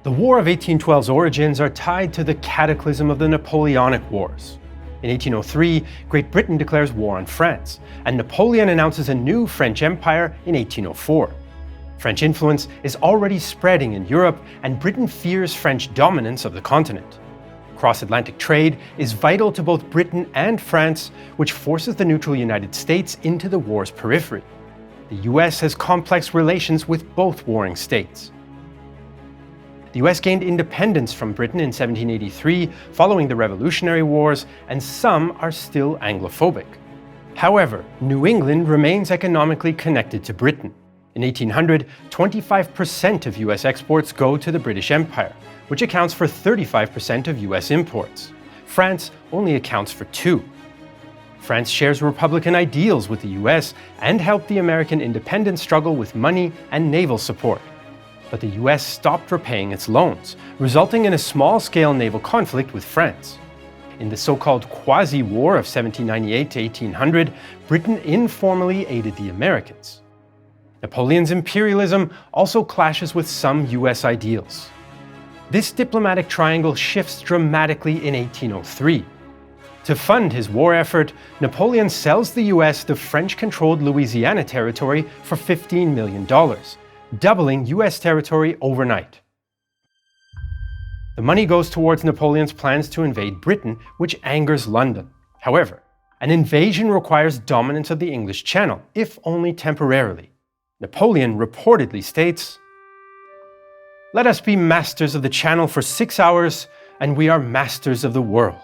The War of 1812's origins are tied to the cataclysm of the Napoleonic Wars. In 1803, Great Britain declares war on France, and Napoleon announces a new French Empire in 1804. French influence is already spreading in Europe, and Britain fears French dominance of the continent. Cross-Atlantic trade is vital to both Britain and France, which forces the neutral United States into the war's periphery. The US has complex relations with both warring states. The US gained independence from Britain in 1783 following the Revolutionary Wars, and some are still Anglophobic. However, New England remains economically connected to Britain. In 1800, 25% of US exports go to the British Empire, which accounts for 35% of US imports. France only accounts for 2%. France shares Republican ideals with the US and helped the American independence struggle with money and naval support. But the US stopped repaying its loans, resulting in a small-scale naval conflict with France. In the so-called Quasi-War of 1798 to 1800, Britain informally aided the Americans. Napoleon's imperialism also clashes with some US ideals. This diplomatic triangle shifts dramatically in 1803. To fund his war effort, Napoleon sells the US the French-controlled Louisiana territory for $15 million. Doubling US territory overnight. The money goes towards Napoleon's plans to invade Britain, which angers London. However, an invasion requires dominance of the English Channel, if only temporarily. Napoleon reportedly states, "Let us be masters of the Channel for 6 hours, and we are masters of the world."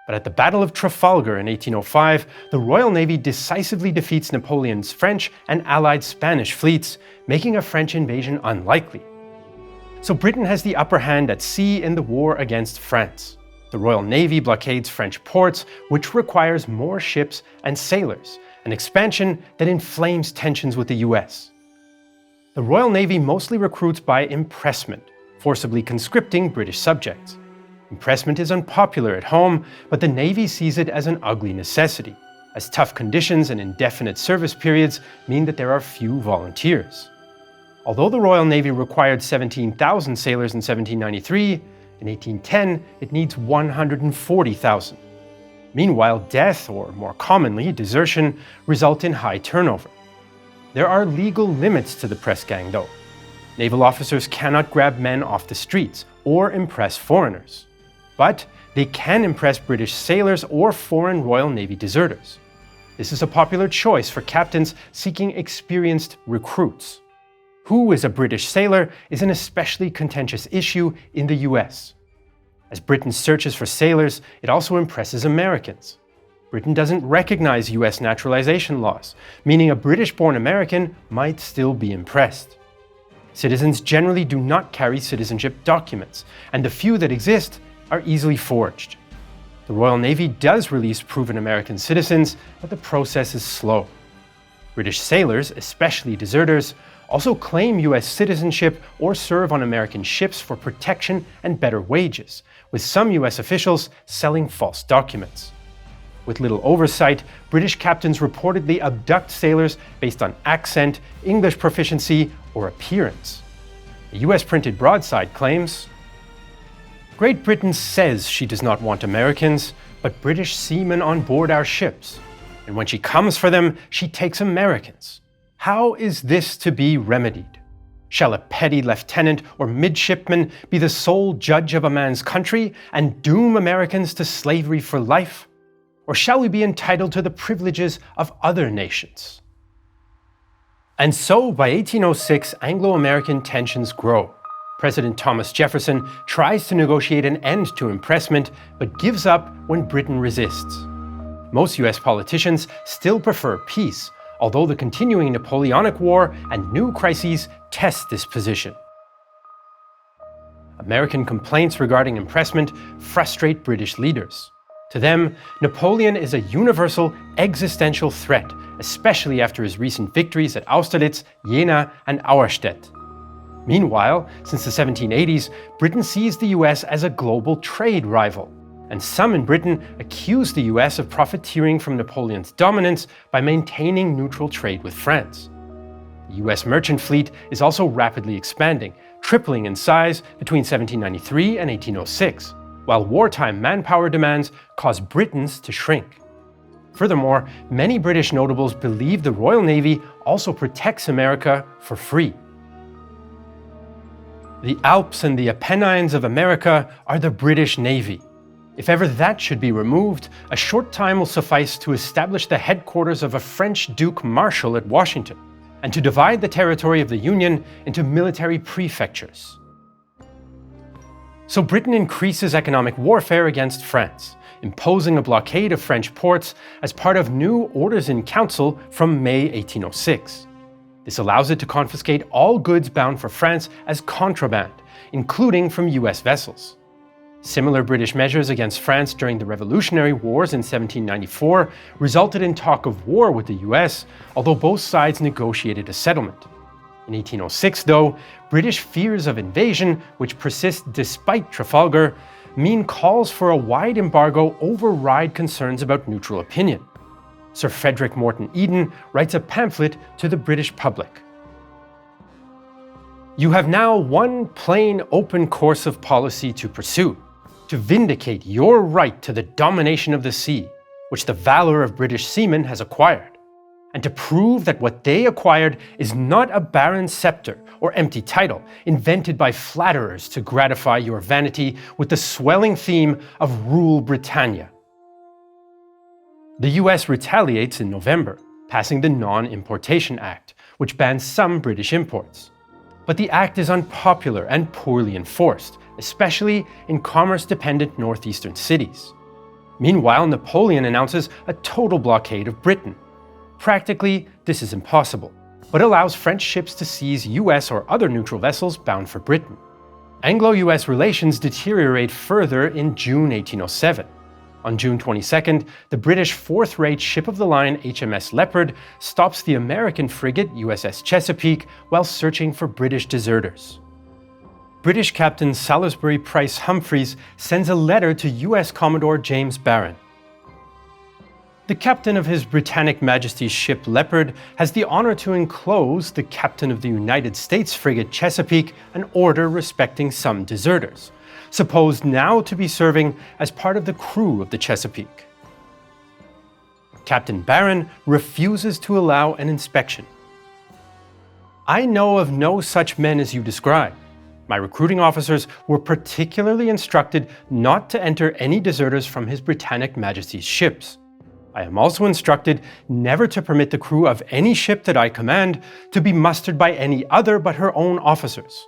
But at the Battle of Trafalgar in 1805, the Royal Navy decisively defeats Napoleon's French and Allied Spanish fleets, making a French invasion unlikely. So Britain has the upper hand at sea in the war against France. The Royal Navy blockades French ports, which requires more ships and sailors, an expansion that inflames tensions with the US. The Royal Navy mostly recruits by impressment, forcibly conscripting British subjects. Impressment is unpopular at home, but the Navy sees it as an ugly necessity, as tough conditions and indefinite service periods mean that there are few volunteers. Although the Royal Navy required 17,000 sailors in 1793, in 1810 it needs 140,000. Meanwhile, death, or more commonly, desertion, result in high turnover. There are legal limits to the press gang, though. Naval officers cannot grab men off the streets or impress foreigners. But they can impress British sailors or foreign Royal Navy deserters. This is a popular choice for captains seeking experienced recruits. Who is a British sailor is an especially contentious issue in the US. As Britain searches for sailors, it also impresses Americans. Britain doesn't recognize US naturalization laws, meaning a British-born American might still be impressed. Citizens generally do not carry citizenship documents, and the few that exist are easily forged. The Royal Navy does release proven American citizens, but the process is slow. British sailors, especially deserters, also claim US citizenship or serve on American ships for protection and better wages, with some US officials selling false documents. With little oversight, British captains reportedly abduct sailors based on accent, English proficiency, or appearance. A US printed broadside claims, "Great Britain says she does not want Americans, but British seamen on board our ships. And when she comes for them, she takes Americans. How is this to be remedied? Shall a petty lieutenant or midshipman be the sole judge of a man's country and doom Americans to slavery for life? Or shall we be entitled to the privileges of other nations?" And so, by 1806, Anglo-American tensions grow. President Thomas Jefferson tries to negotiate an end to impressment, but gives up when Britain resists. Most US politicians still prefer peace, although the continuing Napoleonic War and new crises test this position. American complaints regarding impressment frustrate British leaders. To them, Napoleon is a universal, existential threat, especially after his recent victories at Austerlitz, Jena, and Auerstedt. Meanwhile, since the 1780s, Britain sees the US as a global trade rival, and some in Britain accuse the US of profiteering from Napoleon's dominance by maintaining neutral trade with France. The US merchant fleet is also rapidly expanding, tripling in size between 1793 and 1806, while wartime manpower demands caused Britons to shrink. Furthermore, many British notables believe the Royal Navy also protects America for free. The Alps and the Apennines of America are the British Navy. If ever that should be removed, a short time will suffice to establish the headquarters of a French Duke Marshal at Washington, and to divide the territory of the Union into military prefectures. So Britain increases economic warfare against France, imposing a blockade of French ports as part of new Orders in Council from May 1806. This allows it to confiscate all goods bound for France as contraband, including from US vessels. Similar British measures against France during the Revolutionary Wars in 1794 resulted in talk of war with the US, although both sides negotiated a settlement. In 1806, though, British fears of invasion, which persist despite Trafalgar, mean calls for a wide embargo override concerns about neutral opinion. Sir Frederick Morton Eden writes a pamphlet to the British public. You have now one plain, open course of policy to pursue, to vindicate your right to the domination of the sea, which the valor of British seamen has acquired, and to prove that what they acquired is not a barren scepter or empty title invented by flatterers to gratify your vanity with the swelling theme of Rule Britannia. The US retaliates in November, passing the Non-Importation Act, which bans some British imports. But the act is unpopular and poorly enforced, especially in commerce-dependent northeastern cities. Meanwhile, Napoleon announces a total blockade of Britain. Practically, this is impossible, but allows French ships to seize US or other neutral vessels bound for Britain. Anglo-US relations deteriorate further in June 1807. On June 22nd, the British fourth-rate ship-of-the-line HMS Leopard stops the American frigate USS Chesapeake while searching for British deserters. British Captain Salisbury Price Humphreys sends a letter to US Commodore James Barron. The captain of His Britannic Majesty's ship Leopard has the honor to enclose the captain of the United States frigate Chesapeake an order respecting some deserters, supposed now to be serving as part of the crew of the Chesapeake. Captain Barron refuses to allow an inspection. I know of no such men as you describe. My recruiting officers were particularly instructed not to enter any deserters from His Britannic Majesty's ships. I am also instructed never to permit the crew of any ship that I command to be mustered by any other but her own officers.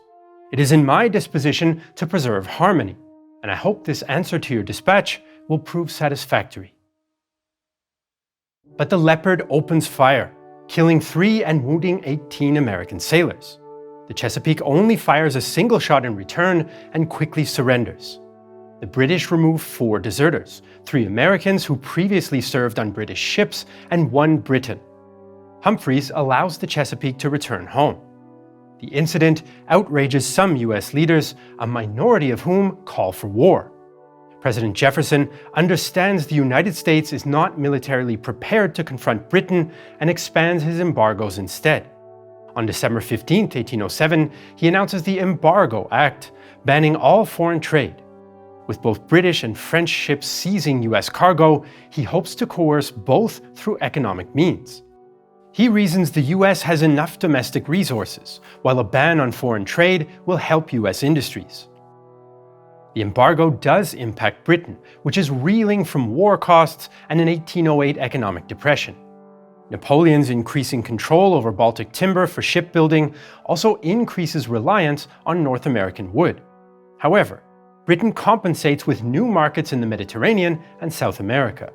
It is in my disposition to preserve harmony, and I hope this answer to your dispatch will prove satisfactory. But the Leopard opens fire, killing 3 and wounding 18 American sailors. The Chesapeake only fires a single shot in return and quickly surrenders. The British remove 4 deserters, 3 Americans who previously served on British ships and 1 Briton. Humphreys allows the Chesapeake to return home. The incident outrages some US leaders, a minority of whom call for war. President Jefferson understands the United States is not militarily prepared to confront Britain and expands his embargoes instead. On December 15, 1807, he announces the Embargo Act, banning all foreign trade. With both British and French ships seizing US cargo, he hopes to coerce both through economic means. He reasons the US has enough domestic resources, while a ban on foreign trade will help US industries. The embargo does impact Britain, which is reeling from war costs and an 1808 economic depression. Napoleon's increasing control over Baltic timber for shipbuilding also increases reliance on North American wood. However, Britain compensates with new markets in the Mediterranean and South America.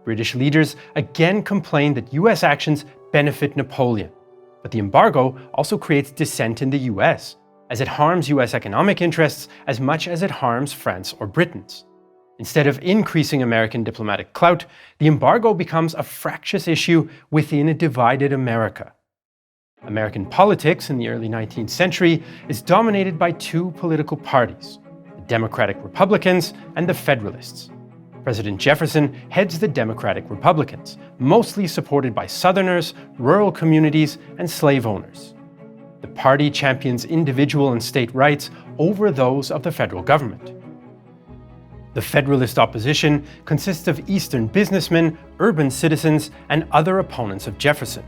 British leaders again complain that US actions benefit Napoleon, but the embargo also creates dissent in the US, as it harms US economic interests as much as it harms France or Britain's. Instead of increasing American diplomatic clout, the embargo becomes a fractious issue within a divided America. American politics in the early 19th century is dominated by 2 political parties: the Democratic Republicans and the Federalists. President Jefferson heads the Democratic Republicans, mostly supported by Southerners, rural communities, and slave owners. The Party champions individual and state rights over those of the federal government. The Federalist opposition consists of Eastern businessmen, urban citizens, and other opponents of Jefferson.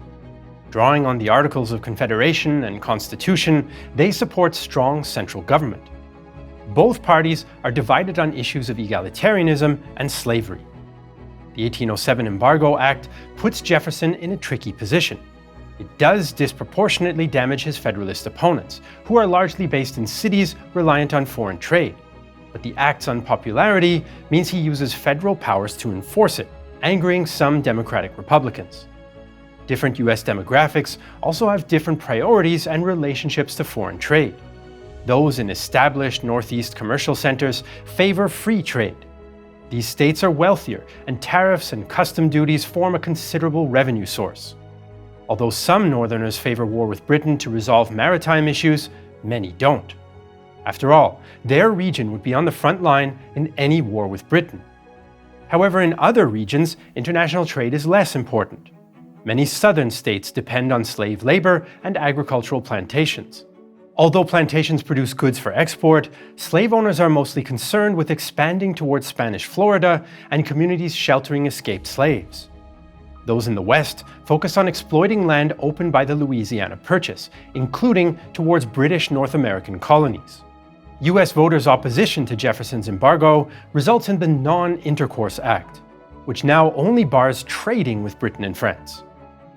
Drawing on the Articles of Confederation and Constitution, they support strong central government. Both parties are divided on issues of egalitarianism and slavery. The 1807 Embargo Act puts Jefferson in a tricky position. It does disproportionately damage his Federalist opponents, who are largely based in cities reliant on foreign trade. But the act's unpopularity means he uses federal powers to enforce it, angering some Democratic Republicans. Different US demographics also have different priorities and relationships to foreign trade. Those in established Northeast commercial centers favor free trade. These states are wealthier, and tariffs and custom duties form a considerable revenue source. Although some Northerners favor war with Britain to resolve maritime issues, many don't. After all, their region would be on the front line in any war with Britain. However, in other regions, international trade is less important. Many southern states depend on slave labor and agricultural plantations. Although plantations produce goods for export, slave owners are mostly concerned with expanding towards Spanish Florida and communities sheltering escaped slaves. Those in the West focus on exploiting land opened by the Louisiana Purchase, including towards British North American colonies. US voters' opposition to Jefferson's embargo results in the Non-Intercourse Act, which now only bars trading with Britain and France.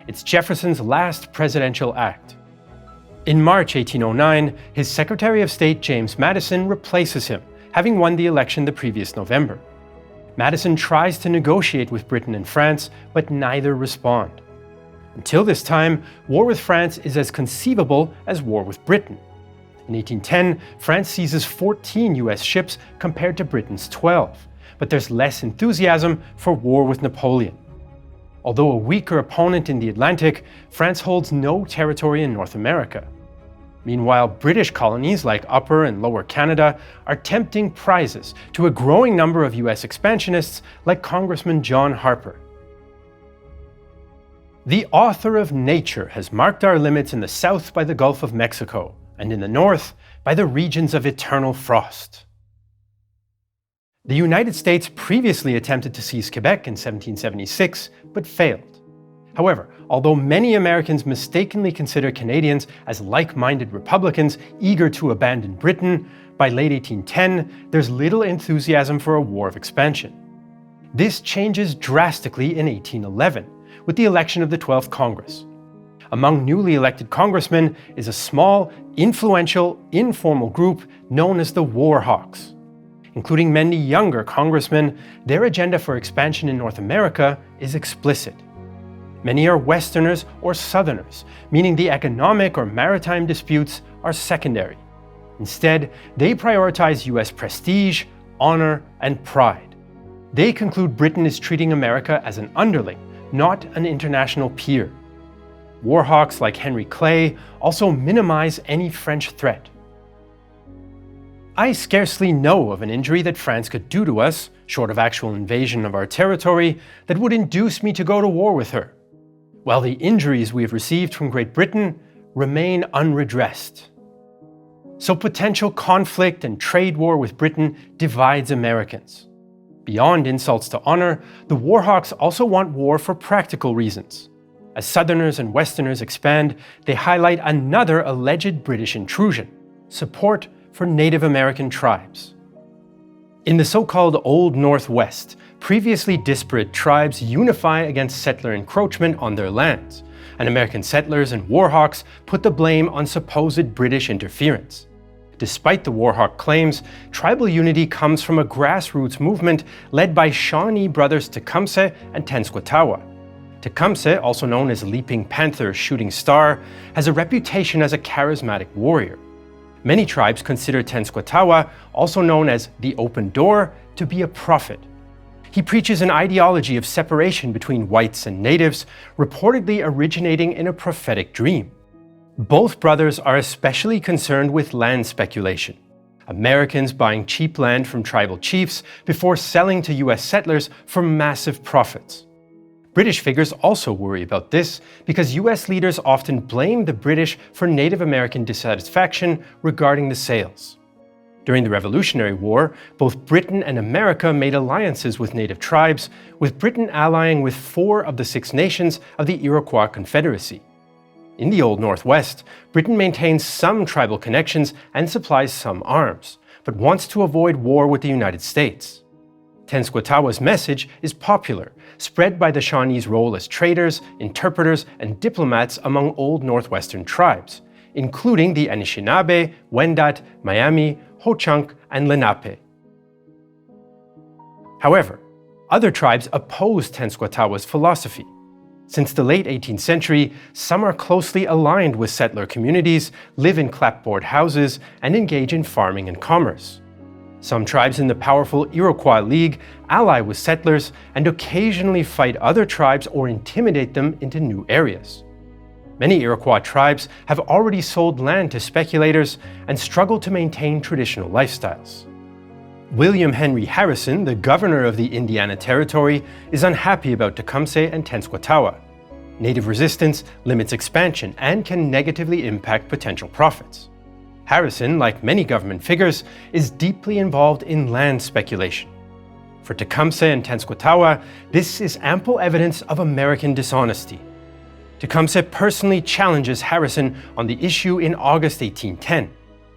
It's Jefferson's last presidential act. In March 1809, his Secretary of State James Madison replaces him, having won the election the previous November. Madison tries to negotiate with Britain and France, but neither respond. Until this time, war with France is as conceivable as war with Britain. In 1810, France seizes 14 US ships compared to Britain's 12, but there's less enthusiasm for war with Napoleon. Although a weaker opponent in the Atlantic, France holds no territory in North America. Meanwhile, British colonies like Upper and Lower Canada are tempting prizes to a growing number of US expansionists like Congressman John Harper. The author of Nature has marked our limits in the south by the Gulf of Mexico, and in the north by the regions of eternal frost. The United States previously attempted to seize Quebec in 1776, but failed. However, although many Americans mistakenly consider Canadians as like-minded Republicans eager to abandon Britain, by late 1810, there's little enthusiasm for a war of expansion. This changes drastically in 1811, with the election of the 12th Congress. Among newly elected congressmen is a small, influential, informal group known as the War Hawks. Including many younger congressmen, their agenda for expansion in North America is explicit. Many are Westerners or Southerners, meaning the economic or maritime disputes are secondary. Instead, they prioritize US prestige, honor, and pride. They conclude Britain is treating America as an underling, not an international peer. War hawks like Henry Clay also minimize any French threat. I scarcely know of an injury that France could do to us, short of actual invasion of our territory, that would induce me to go to war with her, while the injuries we have received from Great Britain remain unredressed. So potential conflict and trade war with Britain divides Americans. Beyond insults to honor, the War Hawks also want war for practical reasons. As Southerners and Westerners expand, they highlight another alleged British intrusion: support for Native American tribes. In the so-called Old Northwest, previously disparate tribes unify against settler encroachment on their lands, and American settlers and warhawks put the blame on supposed British interference. Despite the warhawk claims, tribal unity comes from a grassroots movement led by Shawnee brothers Tecumseh and Tenskwatawa. Tecumseh, also known as Leaping Panther Shooting Star, has a reputation as a charismatic warrior. Many tribes consider Tenskwatawa, also known as the Open Door, to be a prophet. He preaches an ideology of separation between whites and natives, reportedly originating in a prophetic dream. Both brothers are especially concerned with land speculation. Americans buying cheap land from tribal chiefs before selling to US settlers for massive profits. British figures also worry about this because US leaders often blame the British for Native American dissatisfaction regarding the sales. During the Revolutionary War, both Britain and America made alliances with native tribes, with Britain allying with 4 of the 6 nations of the Iroquois Confederacy. In the Old Northwest, Britain maintains some tribal connections and supplies some arms, but wants to avoid war with the United States. Tenskwatawa's message is popular, spread by the Shawnees' role as traders, interpreters, and diplomats among Old Northwestern tribes, including the Anishinaabe, Wendat, Miami, Ho-Chunk, and Lenape. However, other tribes oppose Tenskwatawa's philosophy. Since the late 18th century, some are closely aligned with settler communities, live in clapboard houses, and engage in farming and commerce. Some tribes in the powerful Iroquois League ally with settlers and occasionally fight other tribes or intimidate them into new areas. Many Iroquois tribes have already sold land to speculators and struggle to maintain traditional lifestyles. William Henry Harrison, the governor of the Indiana Territory, is unhappy about Tecumseh and Tenskwatawa. Native resistance limits expansion and can negatively impact potential profits. Harrison, like many government figures, is deeply involved in land speculation. For Tecumseh and Tenskwatawa, this is ample evidence of American dishonesty. Tecumseh personally challenges Harrison on the issue in August 1810,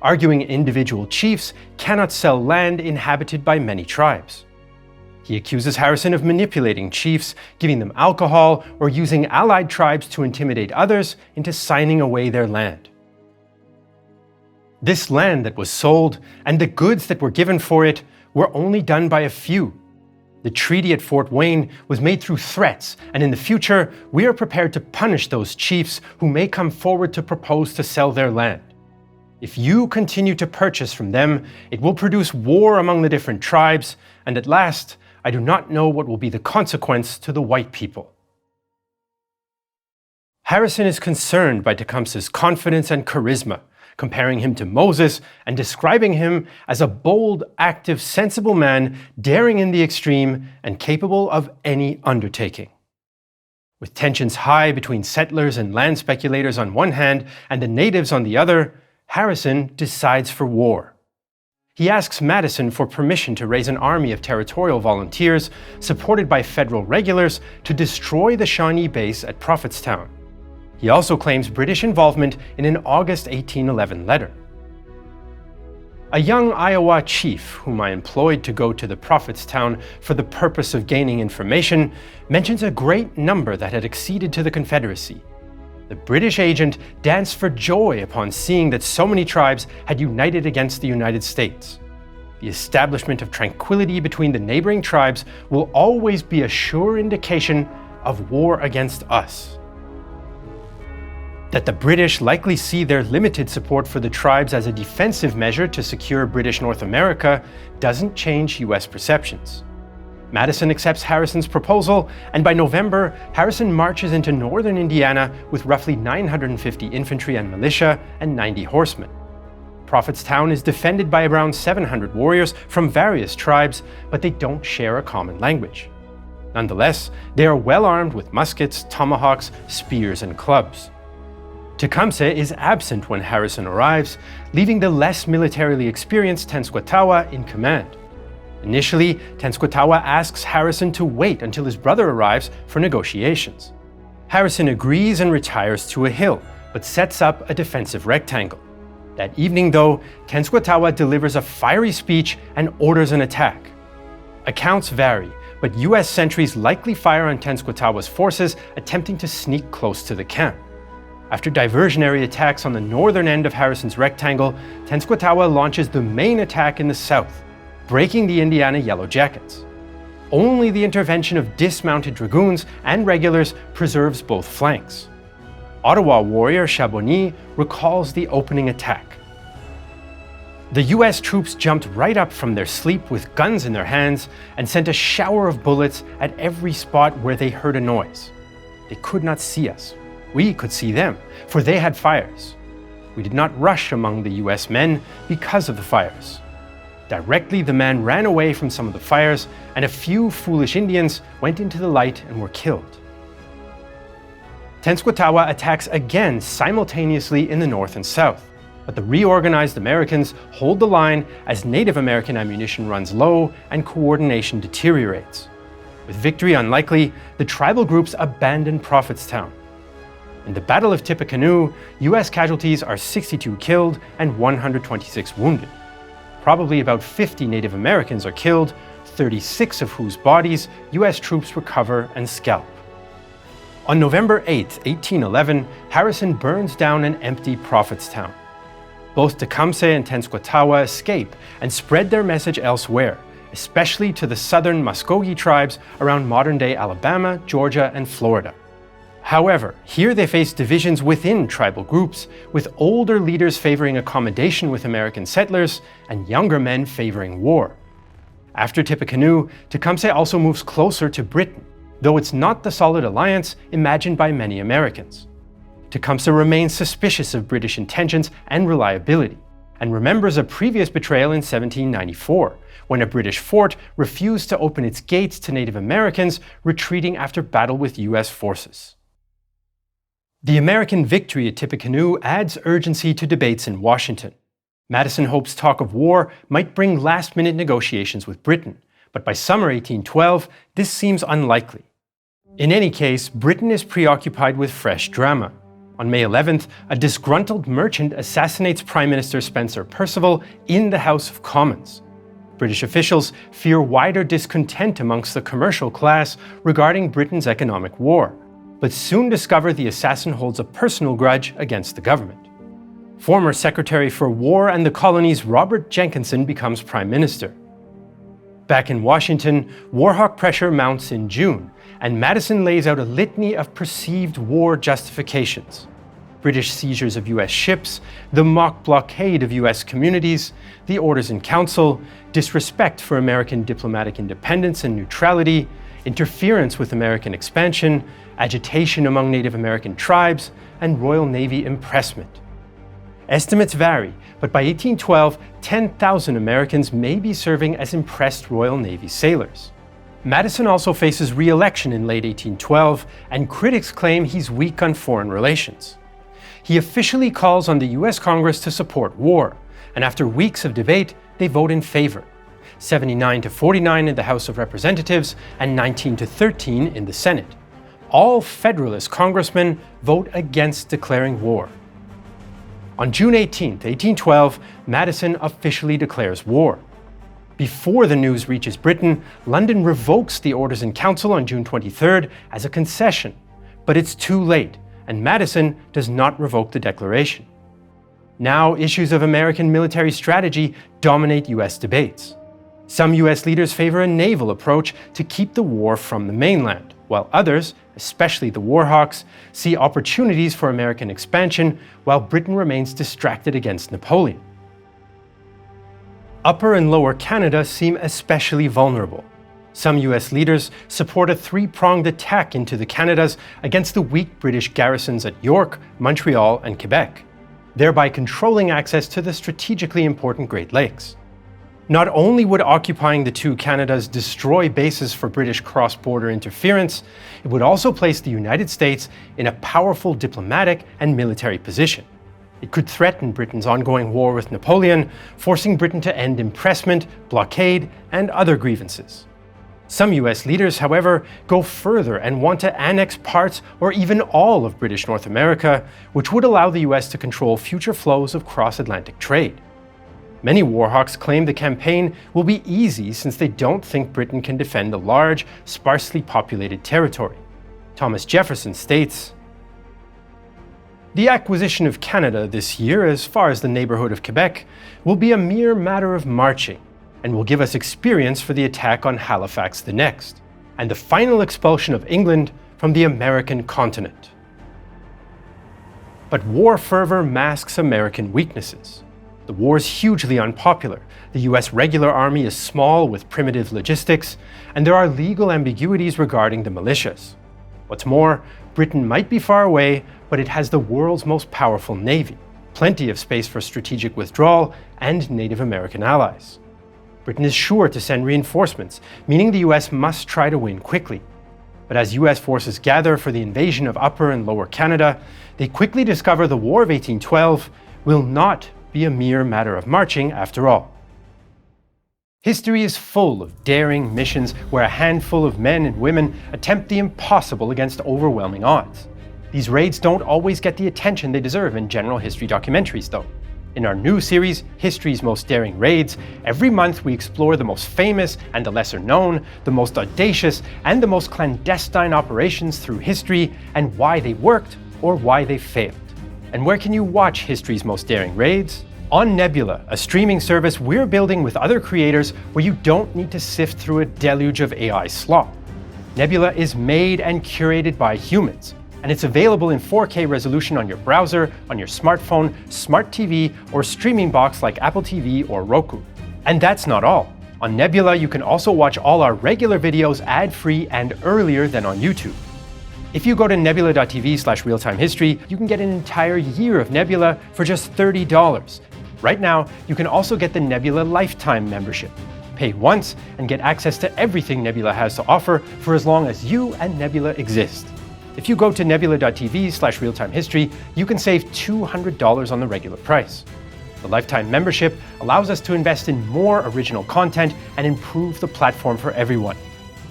arguing individual chiefs cannot sell land inhabited by many tribes. He accuses Harrison of manipulating chiefs, giving them alcohol, or using allied tribes to intimidate others into signing away their land. This land that was sold, and the goods that were given for it, were only done by a few. The treaty at Fort Wayne was made through threats, and in the future, we are prepared to punish those chiefs who may come forward to propose to sell their land. If you continue to purchase from them, it will produce war among the different tribes, and at last, I do not know what will be the consequence to the white people. Harrison is concerned by Tecumseh's confidence and charisma, comparing him to Moses and describing him as a bold, active, sensible man, daring in the extreme and capable of any undertaking. With tensions high between settlers and land speculators on one hand and the natives on the other, Harrison decides for war. He asks Madison for permission to raise an army of territorial volunteers, supported by federal regulars, to destroy the Shawnee base at Prophetstown. He also claims British involvement in an August 1811 letter. A young Iowa chief, whom I employed to go to the Prophetstown for the purpose of gaining information, mentions a great number that had acceded to the Confederacy. The British agent danced for joy upon seeing that so many tribes had united against the United States. The establishment of tranquility between the neighboring tribes will always be a sure indication of war against us. That the British likely see their limited support for the tribes as a defensive measure to secure British North America doesn't change US perceptions. Madison accepts Harrison's proposal, and by November, Harrison marches into northern Indiana with roughly 950 infantry and militia and 90 horsemen. Prophetstown is defended by around 700 warriors from various tribes, but they don't share a common language. Nonetheless, they are well armed with muskets, tomahawks, spears, and clubs. Tecumseh is absent when Harrison arrives, leaving the less militarily experienced Tenskwatawa in command. Initially, Tenskwatawa asks Harrison to wait until his brother arrives for negotiations. Harrison agrees and retires to a hill, but sets up a defensive rectangle. That evening, though, Tenskwatawa delivers a fiery speech and orders an attack. Accounts vary, but US sentries likely fire on Tenskwatawa's forces attempting to sneak close to the camp. After diversionary attacks on the northern end of Harrison's rectangle, Tenskwatawa launches the main attack in the south, breaking the Indiana Yellow Jackets. Only the intervention of dismounted dragoons and regulars preserves both flanks. Ottawa warrior Chabonnier recalls the opening attack. The US troops jumped right up from their sleep with guns in their hands and sent a shower of bullets at every spot where they heard a noise. They could not see us. We could see them, for they had fires. We did not rush among the US men because of the fires. Directly, the men ran away from some of the fires, and a few foolish Indians went into the light and were killed. Tenskwatawa attacks again simultaneously in the north and south, but the reorganized Americans hold the line as Native American ammunition runs low and coordination deteriorates. With victory unlikely, the tribal groups abandon Prophetstown. In the Battle of Tippecanoe, US casualties are 62 killed and 126 wounded. Probably about 50 Native Americans are killed, 36 of whose bodies US troops recover and scalp. On November 8, 1811, Harrison burns down an empty Prophetstown. Both Tecumseh and Tenskwatawa escape and spread their message elsewhere, especially to the southern Muskogee tribes around modern-day Alabama, Georgia, and Florida. However, here they face divisions within tribal groups, with older leaders favoring accommodation with American settlers and younger men favoring war. After Tippecanoe, Tecumseh also moves closer to Britain, though it's not the solid alliance imagined by many Americans. Tecumseh remains suspicious of British intentions and reliability, and remembers a previous betrayal in 1794, when a British fort refused to open its gates to Native Americans retreating after battle with US forces. The American victory at Tippecanoe adds urgency to debates in Washington. Madison hopes talk of war might bring last-minute negotiations with Britain, but by summer 1812, this seems unlikely. In any case, Britain is preoccupied with fresh drama. On May 11th, a disgruntled merchant assassinates Prime Minister Spencer Perceval in the House of Commons. British officials fear wider discontent amongst the commercial class regarding Britain's economic war, but soon discover the assassin holds a personal grudge against the government. Former Secretary for War and the Colonies Robert Jenkinson becomes Prime Minister. Back in Washington, Warhawk pressure mounts in June, and Madison lays out a litany of perceived war justifications. British seizures of US ships, the mock blockade of US communities, the Orders in Council, disrespect for American diplomatic independence and neutrality, interference with American expansion, agitation among Native American tribes, and Royal Navy impressment. Estimates vary, but by 1812, 10,000 Americans may be serving as impressed Royal Navy sailors. Madison also faces re-election in late 1812, and critics claim he's weak on foreign relations. He officially calls on the US Congress to support war, and after weeks of debate, they vote in favor. 79 to 49 in the House of Representatives and 19 to 13 in the Senate. All Federalist congressmen vote against declaring war. On June 18, 1812, Madison officially declares war. Before the news reaches Britain, London revokes the Orders in Council on June 23rd as a concession, but it's too late, and Madison does not revoke the declaration. Now, issues of American military strategy dominate US debates. Some US leaders favor a naval approach to keep the war from the mainland, while others, especially the Warhawks, see opportunities for American expansion while Britain remains distracted against Napoleon. Upper and Lower Canada seem especially vulnerable. Some US leaders support a three-pronged attack into the Canadas against the weak British garrisons at York, Montreal, and Quebec, thereby controlling access to the strategically important Great Lakes. Not only would occupying the two Canadas destroy bases for British cross-border interference, it would also place the United States in a powerful diplomatic and military position. It could threaten Britain's ongoing war with Napoleon, forcing Britain to end impressment, blockade, and other grievances. Some US leaders, however, go further and want to annex parts or even all of British North America, which would allow the US to control future flows of cross-Atlantic trade. Many Warhawks claim the campaign will be easy since they don't think Britain can defend a large, sparsely populated territory. Thomas Jefferson states, "The acquisition of Canada this year, as far as the neighbourhood of Quebec, will be a mere matter of marching, and will give us experience for the attack on Halifax the next, and the final expulsion of England from the American continent." But war fervour masks American weaknesses. The war is hugely unpopular, the US regular army is small with primitive logistics, and there are legal ambiguities regarding the militias. What's more, Britain might be far away, but it has the world's most powerful navy, plenty of space for strategic withdrawal, and Native American allies. Britain is sure to send reinforcements, meaning the US must try to win quickly. But as US forces gather for the invasion of Upper and Lower Canada, they quickly discover the War of 1812 will not be a mere matter of marching after all. History is full of daring missions where a handful of men and women attempt the impossible against overwhelming odds. These raids don't always get the attention they deserve in general history documentaries, though. In our new series, History's Most Daring Raids, every month we explore the most famous and the lesser known, the most audacious and the most clandestine operations through history and why they worked or why they failed. And where can you watch History's Most Daring Raids? On Nebula, a streaming service we're building with other creators where you don't need to sift through a deluge of AI slop. Nebula is made and curated by humans, and it's available in 4K resolution on your browser, on your smartphone, smart TV, or streaming box like Apple TV or Roku. And that's not all. On Nebula, you can also watch all our regular videos ad-free and earlier than on YouTube. If you go to nebula.tv/realtimehistory, you can get an entire year of Nebula for just $30. Right now, you can also get the Nebula Lifetime membership. Pay once and get access to everything Nebula has to offer for as long as you and Nebula exist. If you go to nebula.tv/realtimehistory, you can save $200 on the regular price. The Lifetime membership allows us to invest in more original content and improve the platform for everyone.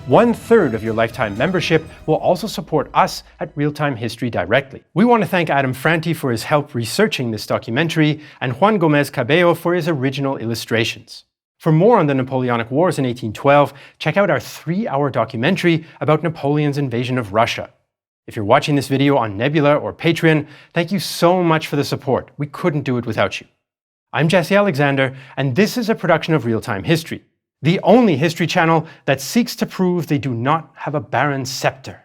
1/3 of your Lifetime membership will also support us at Real Time History directly. We want to thank Adam Franti for his help researching this documentary and Juan Gomez Cabello for his original illustrations. For more on the Napoleonic Wars in 1812, check out our 3-hour documentary about Napoleon's invasion of Russia. If you're watching this video on Nebula or Patreon, thank you so much for the support. We couldn't do it without you. I'm Jesse Alexander, and this is a production of Real Time History, the only history channel that seeks to prove they do not have a barren scepter.